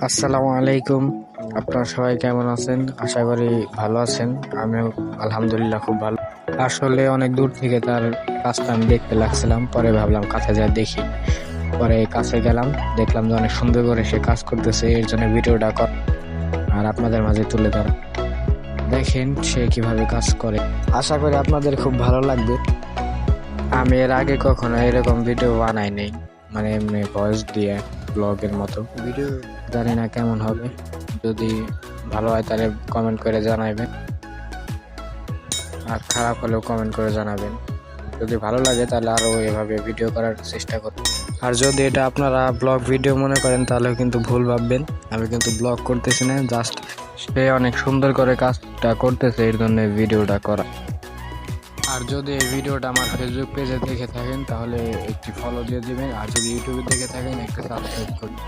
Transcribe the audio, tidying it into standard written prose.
আসসালামু আলাইকুম। আপনারা সবাই কেমন আছেন? আশা করি ভালো আছেন। আমিও আলহামদুলিল্লাহ খুব ভালো। আসলে অনেক দূর থেকে তার কাজটা আমি দেখতে লাগছিলাম, পরে ভাবলাম কাছে যা দেখি। পরে কাছে গেলাম, দেখলাম যে অনেক সুন্দর করে সে কাজ করতেছে, এর জন্য ভিডিওটা কর আর আপনাদের মাঝে তুলে ধরা। দেখেন সে কিভাবে কাজ করে, আশা করি আপনাদের খুব ভালো লাগবে। আমি এর আগে কখনো এরকম ভিডিও বানাই নাই, মানে এমনি ভয়েস দিয়ে ব্লগের মতো ভিডিও। জানি না কেমন হবে, যদি ভালো হয় তাহলে কমেন্ট করে জানাবেন, আর খারাপ হলেও কমেন্ট করে জানাবেন। যদি ভালো লাগে তাহলে আরো এভাবে ভিডিও করার চেষ্টা করব। আর যদি এটা আপনারা ব্লগ ভিডিও মনে করেন তাহলে কিন্তু ভুল ভাববেন, আমি কিন্তু ব্লগ করতেছি না, জাস্ট সে অনেক সুন্দর করে কাজটা করতেছে এর জন্য ভিডিওটা করা। আর যদি এই ভিডিওটা আমার ফেসবুক পেজে দেখে থাকেন তাহলে একটি ফলো দিয়ে দিবেন, আর যদি ইউটিউবে দেখে থাকেন একটা সাবস্ক্রাইব করুন।